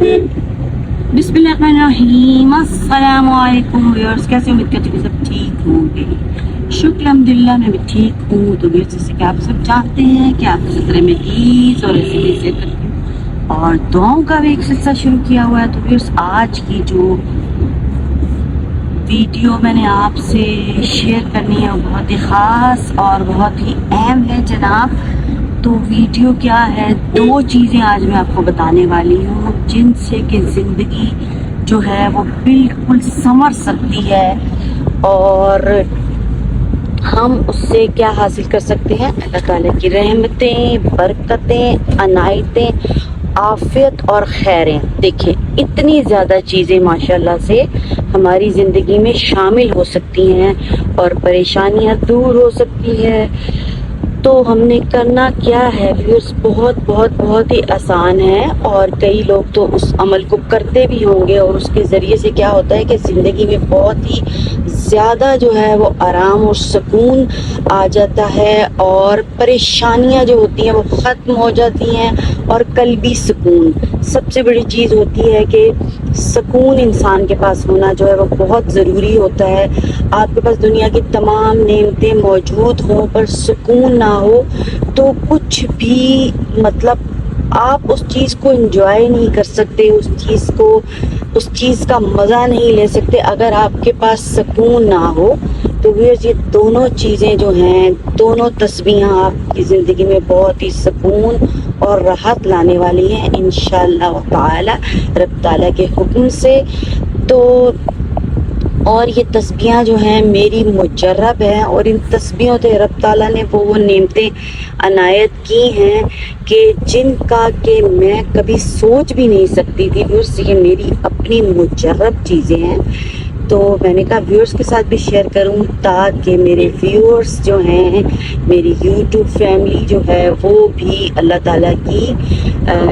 बिस्मिल्लाहिर्रहमानिर्रहीम। अस्सलाम वालेकुम व्यूअर्स, कैसे उम्मीद करती हूँ सब ठीक होंगे। शुक्र अल्हम्दुलिल्लाह मैं भी ठीक हूँ। तो व्यूअर्स, जैसे कि आप सब जानते हैं कि आपके खतरे में ईद और ऐसे में से और दुआओं का भी एक सिलसिला शुरू किया हुआ है। तो व्यूअर्स, आज की जो वीडियो मैंने आपसे शेयर करनी है वो बहुत ही ख़ास और बहुत ही अहम है जनाब। तो वीडियो क्या है, दो चीज़ें आज मैं आपको बताने वाली हूँ जिनसे कि ज़िंदगी जो है वो बिल्कुल संवर सकती है और हम उससे क्या हासिल कर सकते हैं। अल्लाह ताला की रहमतें, बरकतें, अनायतें, आफियत और खैरें। देखिए, इतनी ज़्यादा चीज़ें माशाल्लाह से हमारी ज़िंदगी में शामिल हो सकती हैं और परेशानियां दूर हो सकती हैं। तो हमने करना क्या है व्यूअर्स, बहुत ही आसान है और कई लोग तो उस अमल को करते भी होंगे और उसके ज़रिए से क्या होता है कि ज़िंदगी में बहुत ही ज़्यादा जो है वो आराम और सुकून आ जाता है और परेशानियां जो होती हैं वो ख़त्म हो जाती हैं और कल्बी सुकून। सबसे बड़ी चीज़ होती है कि सुकून इंसान के पास होना जो है वो बहुत ज़रूरी होता है। आपके पास दुनिया की तमाम नेमतें मौजूद हों पर सुकून ना हो तो कुछ भी मतलब आप उस चीज़ को एंजॉय नहीं कर सकते, उस चीज़ का मज़ा नहीं ले सकते अगर आपके पास सुकून ना हो। तो व्यूअर्स, ये दोनों चीज़ें जो हैं, दोनों तस्बीहां आपकी ज़िंदगी में बहुत ही सुकून और राहत लाने वाली हैं इंशाअल्लाह ताला, रब ताला के हुक्म से। तो और ये तस्बीहां जो हैं मेरी मुजर्रब हैं और इन तस्बीहों से रब ताला ने वो नेमतें अनायत की हैं कि जिनका कि मैं कभी सोच भी नहीं सकती थी। व्यूअर्स, ये मेरी अपनी मुजर्रब चीज़ें हैं। तो मैंने कहा व्यूअर्स के साथ भी शेयर करूं ताकि मेरे व्यूअर्स जो हैं, मेरी यूट्यूब फैमिली जो है वो भी अल्लाह ताला की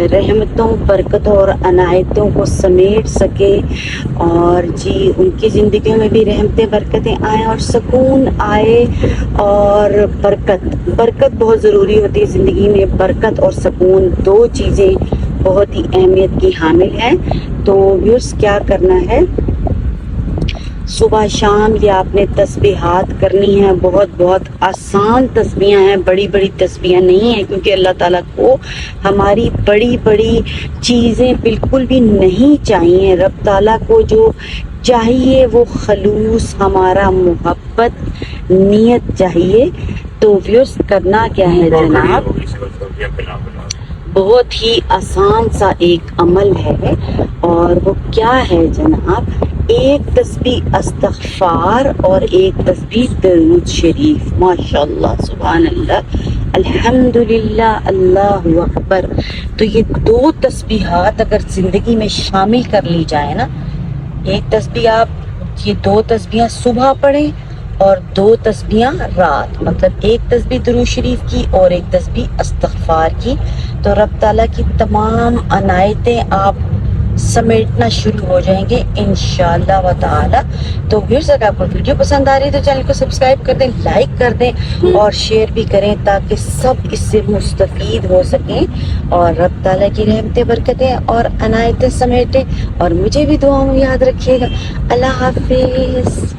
रहमतों, बरकतों और अनायतों को समेट सके और जी उनकी ज़िंदगियों में भी रहमतें, बरकतें आए और सुकून आए। और बरकत बहुत ज़रूरी होती है ज़िंदगी में। बरकत और सुकून दो चीज़ें बहुत ही अहमियत की हामिल हैं। तो व्यूअर्स, क्या करना है, सुबह शाम ये आपने तस्बीहात करनी है। बहुत आसान तस्बीहां हैं, बड़ी तस्बीहां नहीं है, क्योंकि अल्लाह ताला को हमारी बड़ी चीज़ें बिल्कुल भी नहीं चाहिए। रब ताला को जो चाहिए वो खलूस, हमारा मोहब्बत, नियत चाहिए। तो व्यूअर्स, करना क्या है जनाब, बहुत ही आसान सा एक अमल है और वो क्या है जनाब, एक तस्बीह अस्तगफार और एक तस्बीह दरूद शरीफ। माशाल्लाह, सुभान अल्लाह, अल्हम्दुलिल्लाह, अल्लाहु अकबर। तो ये दो तस्बीहात अगर ज़िंदगी में शामिल कर ली जाए ना, एक तस्बीह आप ये दो तस्बीहां सुबह पढ़ें और दो तस्बीहां रात, मतलब एक तस्बीह दरूद शरीफ की और एक तस्बीह अस्तगफार की, तो रब ताला की तमाम अनायतें आप समेटना शुरू हो जाएंगे इंशाअल्लाह व ताला। तो व्यूअर्स, अगर आपको वीडियो पसंद आ रही है तो चैनल को सब्सक्राइब कर दें, लाइक कर दें और शेयर भी करें ताकि सब इससे मुस्तफीद हो सकें और रब ताला की रहमतें, बरकतें और अनायतें समेटें। और मुझे भी दुआओं में याद रखिएगा। अल्लाह हाफिज़।